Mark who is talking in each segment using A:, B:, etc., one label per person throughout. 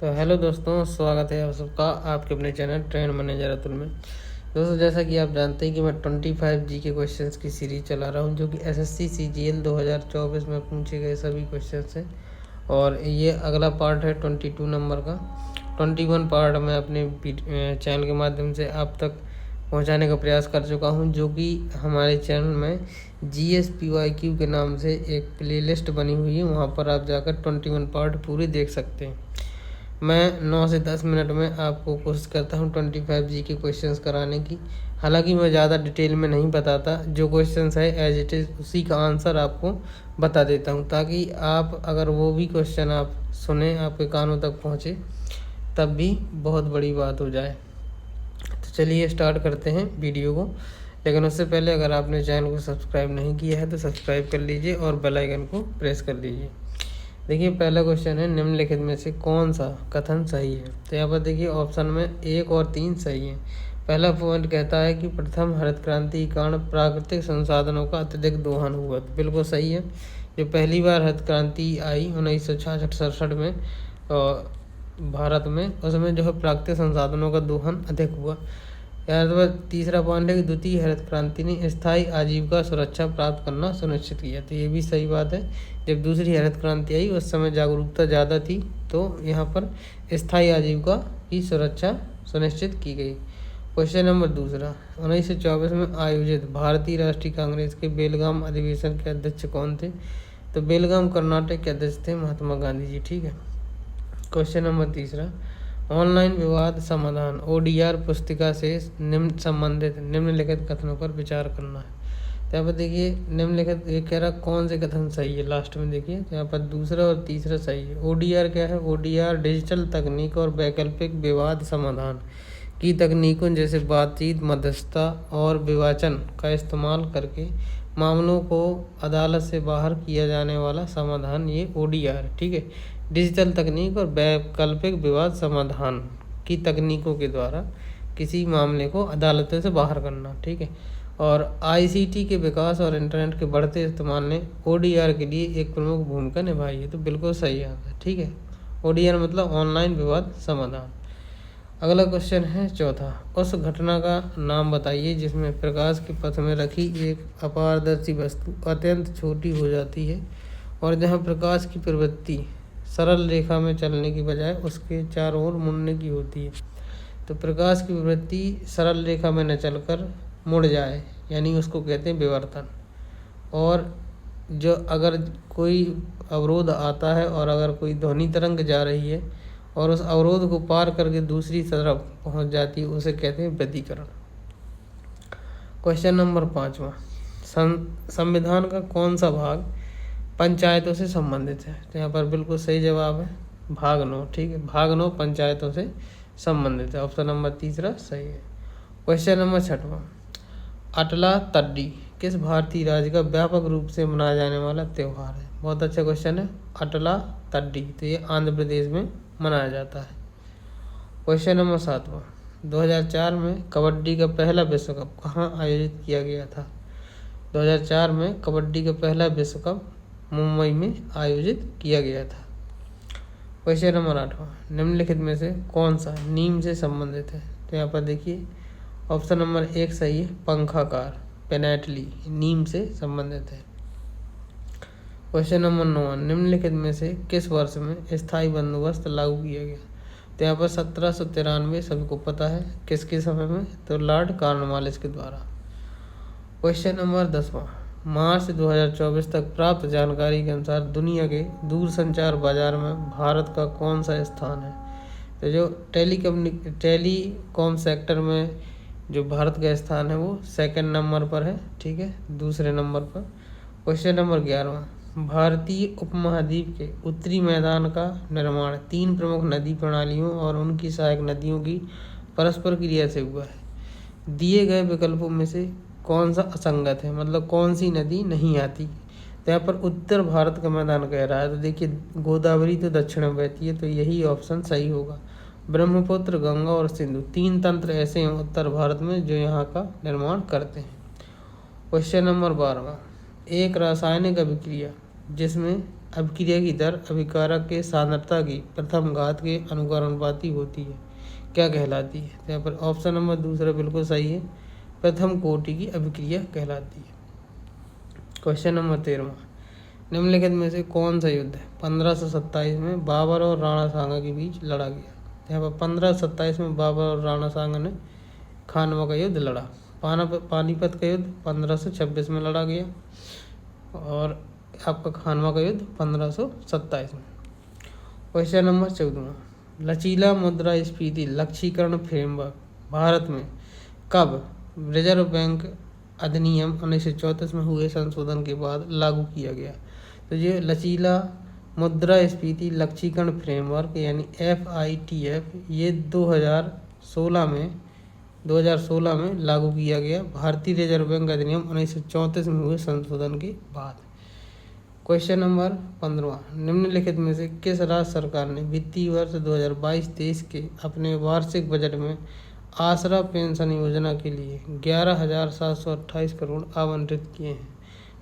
A: तो हेलो दोस्तों, स्वागत है आप सबका आपके अपने चैनल ट्रेंड मैनेजर अतुल में। दोस्तों, जैसा कि आप जानते हैं कि मैं 25 जी के क्वेश्चंस की सीरीज चला रहा हूं, जो कि एसएससी सीजीएल 2024 में पूछे गए सभी क्वेश्चंस हैं। और ये अगला पार्ट है 22 नंबर का। 21 पार्ट मैं अपने चैनल के माध्यम से आप तक पहुंचाने का प्रयास कर चुका हूं, जो कि हमारे चैनल में GSPYQ के नाम से एक प्लेलिस्ट बनी हुई है। वहां पर आप जाकर 21 पार्ट पूरे देख सकते हैं। मैं 9 से 10 मिनट में आपको कोशिश करता हूँ 25 जी के क्वेश्चंस कराने की। हालांकि मैं ज़्यादा डिटेल में नहीं बताता, जो क्वेश्चंस है एज इट इज़ उसी का आंसर आपको बता देता हूँ, ताकि आप अगर वो भी क्वेश्चन आप सुने, आपके कानों तक पहुँचे, तब भी बहुत बड़ी बात हो जाए। तो चलिए स्टार्ट करते हैं वीडियो को। लेकिन उससे पहले अगर आपने चैनल को सब्सक्राइब नहीं किया है तो सब्सक्राइब कर लीजिए और बेल आइकन को प्रेस कर लीजिए। देखिए, पहला क्वेश्चन है, निम्नलिखित में से कौन सा कथन सही है। तो यहाँ पर देखिए ऑप्शन में 1 और 3 सही है। पहला पॉइंट कहता है कि प्रथम हरित क्रांति के कारण प्राकृतिक संसाधनों का अत्यधिक दोहन हुआ। तो बिल्कुल सही है। जो पहली बार हरित क्रांति आई 1966-67 में भारत में, उसमें जो है प्राकृतिक संसाधनों का दोहन अधिक हुआ। यार तो तीसरा पॉइंट है कि द्वितीय हरित क्रांति ने स्थायी आजीविका सुरक्षा प्राप्त करना सुनिश्चित किया। तो ये भी सही बात है। जब दूसरी हरित क्रांति आई उस समय जागरूकता ज़्यादा थी, तो यहाँ पर स्थायी आजीविका की सुरक्षा सुनिश्चित की गई। क्वेश्चन नंबर दूसरा, 1924 में आयोजित भारतीय राष्ट्रीय कांग्रेस के बेलगाम अधिवेशन के अध्यक्ष कौन थे। तो बेलगाम कर्नाटक के अध्यक्ष थे महात्मा गांधी जी। ठीक है। क्वेश्चन नंबर तीसरा, ऑनलाइन विवाद समाधान ODR पुस्तिका से निम्नलिखित कथनों पर विचार करना है। तो यहाँ पर देखिए निम्नलिखित ये कह रहा कौन से कथन सही है, लास्ट में देखिए। तो यहाँ पर दूसरा और तीसरा सही है। ODR क्या है? ODR डिजिटल तकनीक और वैकल्पिक विवाद समाधान की तकनीकों जैसे बातचीत, मध्यस्थता और विवाचन का इस्तेमाल करके मामलों को अदालत से बाहर किया जाने वाला समाधान, ये ODR है। ठीक है। डिजिटल तकनीक और वैकल्पिक विवाद समाधान की तकनीकों के द्वारा किसी मामले को अदालतों से बाहर करना। ठीक है। और ICT के विकास और इंटरनेट के बढ़ते इस्तेमाल ने ODR के लिए एक प्रमुख भूमिका निभाई है। तो बिल्कुल सही आंसर। ठीक है। ODR मतलब ऑनलाइन विवाद समाधान। अगला क्वेश्चन है चौथा, उस घटना का नाम बताइए जिसमें प्रकाश के पथ में रखी एक अपारदर्शी वस्तु अत्यंत छोटी हो जाती है और जहां प्रकाश की प्रवृत्ति सरल रेखा में चलने की बजाय उसके चारों ओर मुड़ने की होती है। तो प्रकाश की प्रवृत्ति सरल रेखा में न चलकर मुड़ जाए, यानी उसको कहते हैं विवर्तन। और जो अगर कोई अवरोध आता है और अगर कोई ध्वनि तरंग जा रही है और उस अवरोध को पार करके दूसरी तरफ पहुंच जाती है, उसे कहते हैं व्यतिकरण। क्वेश्चन नंबर 5वां, संविधान का कौन सा भाग पंचायतों से संबंधित है। तो यहाँ पर बिल्कुल सही जवाब है भाग 9। ठीक है। भाग 9 पंचायतों से संबंधित है। ऑप्शन नंबर तीसरा सही है। क्वेश्चन नंबर 6वां, अटला तड्डी किस भारतीय राज्य का व्यापक रूप से मनाया जाने वाला त्यौहार है। बहुत अच्छा क्वेश्चन है। अटला तड्डी, तो ये आंध्र प्रदेश में मनाया जाता है। क्वेश्चन नंबर 7वां, 2004 में कबड्डी का पहला विश्व कप कहाँ आयोजित किया गया था। 2004 में कबड्डी का पहला विश्व कप मुंबई में आयोजित किया गया था। क्वेश्चन नंबर 8वां, निम्नलिखित में से कौन सा नीम से संबंधित है। तो यहाँ पर देखिए ऑप्शन नंबर 1 सही है, पंखाकार पेनेटली नीम से संबंधित है। क्वेश्चन नंबर 9, निम्नलिखित में से किस वर्ष में स्थायी बंदोबस्त लागू किया गया। तो यहाँ पर 1793 सबको पता है, किसके समय में, तो लॉर्ड कॉर्नवालिस के द्वारा। क्वेश्चन नंबर 10वां, मार्च 2024 तक प्राप्त जानकारी के अनुसार दुनिया के दूरसंचार बाजार में भारत का कौन सा स्थान है। तो जो टेलीकॉम सेक्टर में जो भारत का स्थान है वो 2nd नंबर पर है। ठीक है, दूसरे नंबर पर। क्वेश्चन नंबर 11वां, भारतीय उपमहाद्वीप के उत्तरी मैदान का निर्माण 3 प्रमुख नदी प्रणालियों और उनकी सहायक नदियों की परस्पर क्रिया से हुआ है। दिए गए विकल्पों में से कौन सा असंगत है, मतलब कौन सी नदी नहीं आती। तो यहाँ पर उत्तर भारत का मैदान कह रहा है, तो देखिए गोदावरी तो दक्षिण में बहती है, तो यही ऑप्शन सही होगा। ब्रह्मपुत्र, गंगा और सिंधु 3 तंत्र ऐसे हैं उत्तर भारत में जो यहाँ का निर्माण करते हैं। क्वेश्चन नंबर 12वां, एक रासायनिक अभिक्रिया जिसमें अभिक्रिया की दर अभिकारक के सांद्रता की प्रथम घात के अनुकरणपाती होती है, क्या कहलाती है? तो यहाँ पर ऑप्शन नंबर दूसरा बिल्कुल सही है, प्रथम कोटि की अभिक्रिया कहलाती है। क्वेश्चन नंबर 13, निम्नलिखित में से कौन सा युद्ध 1527 में बाबर और राणा सांगा के बीच लड़ा गया? तो यहाँ पर 1527 में बाबर और राणा सांगा ने खानवा का युद्ध लड़ा। पानीपत का युद्ध 1526 में लड़ा गया और आपका खानवा का युद्ध 1527 में। क्वेश्चन नंबर 14, लचीला मुद्रास्फीति लक्षीकरण फ्रेमवर्क भारत में कब रिजर्व बैंक अधिनियम 1934 में हुए संशोधन के बाद लागू किया गया? तो ये लचीला मुद्रास्फीति लक्षीकरण फ्रेमवर्क यानी FITF ये 2016 में लागू किया गया भारतीय रिजर्व बैंक अधिनियम 1934 में हुए संशोधन के बाद। क्वेश्चन नंबर 15, निम्नलिखित में से किस राज्य सरकार ने वित्तीय वर्ष 2022-23 के अपने वार्षिक बजट में आसरा पेंशन योजना के लिए 11,728 करोड़ आवंटित किए हैं?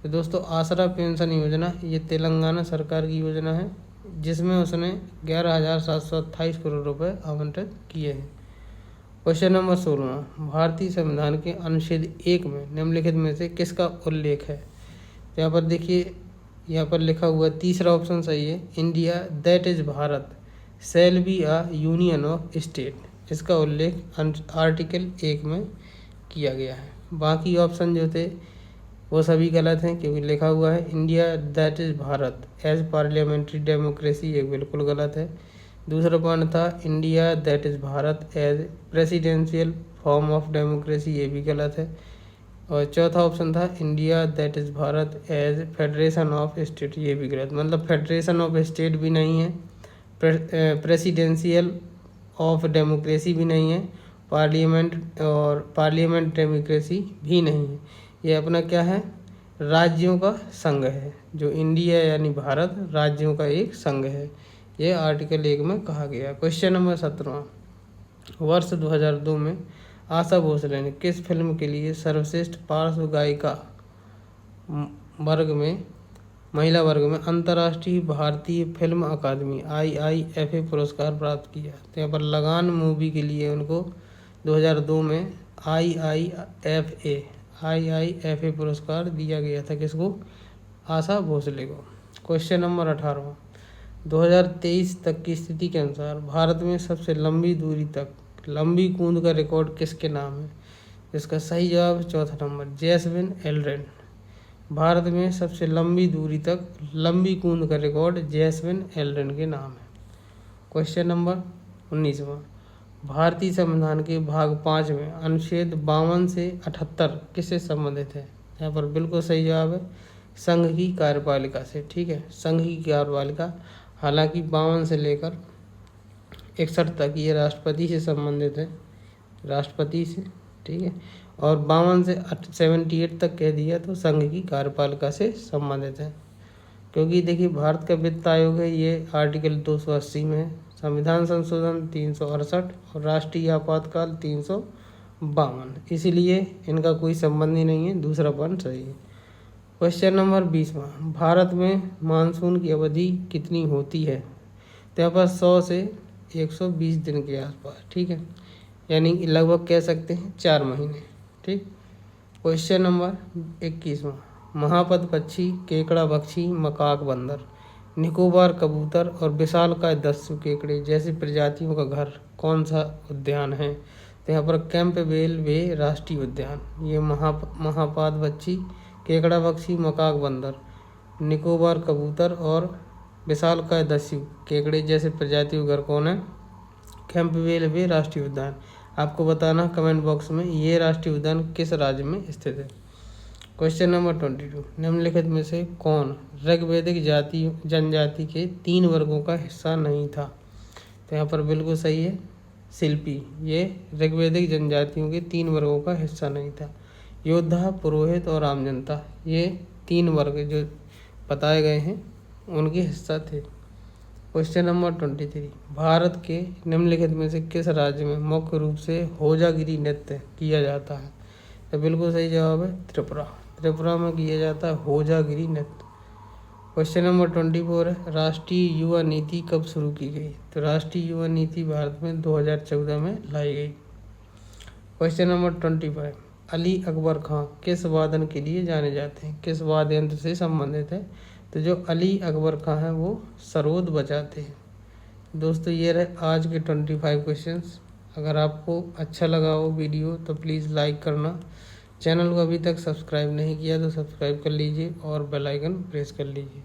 A: तो दोस्तों आसरा पेंशन योजना ये तेलंगाना सरकार की योजना है जिसमें उसने 11,728 करोड़ रुपए आवंटित किए हैं। क्वेश्चन नंबर 16, भारतीय संविधान के अनुच्छेद 1 में निम्नलिखित में से किसका उल्लेख है? तो यहाँ पर देखिए, यहाँ पर लिखा हुआ तीसरा ऑप्शन सही है, India that is Bharat shall be a union of state. इसका उल्लेख आर्टिकल 1 में किया गया है। बाकी ऑप्शन जो थे वो सभी गलत हैं क्योंकि लिखा हुआ है India that is Bharat as parliamentary democracy, ये बिल्कुल गलत है। दूसरा पॉइंट था India that is Bharat as presidential form of democracy, ये भी गलत है। और चौथा ऑप्शन था India that is Bharat as federation of state, ये भी गलत। मतलब फेडरेशन ऑफ स्टेट भी नहीं है, प्रेसिडेंशियल ऑफ डेमोक्रेसी भी नहीं है, पार्लियामेंट डेमोक्रेसी भी नहीं है। ये अपना क्या है, राज्यों का संघ है। जो इंडिया यानी भारत राज्यों का एक संघ है, ये आर्टिकल 1 में कहा गया। क्वेश्चन नंबर 17, वर्ष 2002 में आशा भोसले ने किस फिल्म के लिए सर्वश्रेष्ठ पार्श्व गायिका महिला वर्ग में अंतर्राष्ट्रीय भारतीय फिल्म अकादमी IIFA पुरस्कार प्राप्त किया? तो यहाँ पर लगान मूवी के लिए उनको 2002 में IIFA पुरस्कार दिया गया था। किसको? आशा भोसले को। क्वेश्चन नंबर 18, 2023 तक की स्थिति के अनुसार भारत में सबसे लंबी दूरी तक लंबी कूद का रिकॉर्ड किसके नाम है? इसका सही जवाब चौथा नंबर जैस्मिन एल्ड्रेन। भारत में सबसे लंबी दूरी तक लंबी कूद का रिकॉर्ड जैस्मिन एल्ड्रेन के नाम है। क्वेश्चन नंबर 19वां, भारतीय संविधान के भाग 5 में अनुच्छेद 52 से 78 किससे संबंधित है? यहाँ पर बिल्कुल सही जवाब है संघ की कार्यपालिका से। ठीक है, संघ की कार्यपालिका। हालांकि 52 से लेकर 61 तक ये राष्ट्रपति से संबंधित है, राष्ट्रपति से। ठीक है, और 52 से 78 तक कह दिया तो संघ की कार्यपालिका से संबंधित है। क्योंकि देखिए भारत का वित्त आयोग है, ये आर्टिकल 280 में है, संविधान संशोधन 368 और राष्ट्रीय आपातकाल 352, इसीलिए इनका कोई संबंध ही नहीं है। दूसरा पॉइंट सही है। क्वेश्चन नंबर 20वां, भारत में मानसून की अवधि कितनी होती है? तो यहाँ पर 100 से 120 दिन के आसपास। ठीक है, यानी कि लगभग कह सकते हैं 4 महीने। ठीक। क्वेश्चन नंबर 21वां, महापद पक्षी, केकड़ा पक्षी, मकाक बंदर, निकोबार कबूतर और विशालकाय दस्यु केकड़े जैसी प्रजातियों का घर कौन सा उद्यान है? तो यहाँ पर कैंपबेल बे राष्ट्रीय उद्यान। ये महापाद पक्षी, केकड़ा पक्षी, मकाक बंदर, निकोबार कबूतर और विशालकाय दस्यु केकड़े जैसे प्रजातियों का घर कौन है? कैंपबेल बे राष्ट्रीय उद्यान। आपको बताना कमेंट बॉक्स में ये राष्ट्रीय उद्यान किस राज्य में स्थित है। क्वेश्चन नंबर 22, निम्नलिखित में से कौन ऋग्वैदिक जनजाति के 3 वर्गों का हिस्सा नहीं था? तो यहाँ पर बिल्कुल सही है शिल्पी। ये ऋग्वैदिक जनजातियों के 3 वर्गों का हिस्सा नहीं था। योद्धा, पुरोहित और आम जनता, ये 3 वर्ग जो बताए गए हैं उनके हिस्सा थे। क्वेश्चन नंबर 23, भारत के निम्नलिखित में से किस राज्य में मुख्य रूप से होजागिरी नृत्य किया जाता है? तो बिल्कुल सही जवाब है त्रिपुरा। त्रिपुरा में किया जाता है होजागिरी नृत्य। क्वेश्चन नंबर 24 है, राष्ट्रीय युवा नीति कब शुरू की गई? तो राष्ट्रीय युवा नीति भारत में 2014 में लाई गई। क्वेश्चन नंबर 25, अली अकबर खां किस वादन के लिए जाने जाते हैं? किस वाद्य यंत्र से संबंधित है? तो जो अली अकबर खां हैं वो सरोद बजाते हैं। दोस्तों ये रहे आज के 25 क्वेश्चंस। अगर आपको अच्छा लगा हो वीडियो तो प्लीज़ लाइक करना। चैनल को अभी तक सब्सक्राइब नहीं किया तो सब्सक्राइब कर लीजिए और बेल आइकन प्रेस कर लीजिए।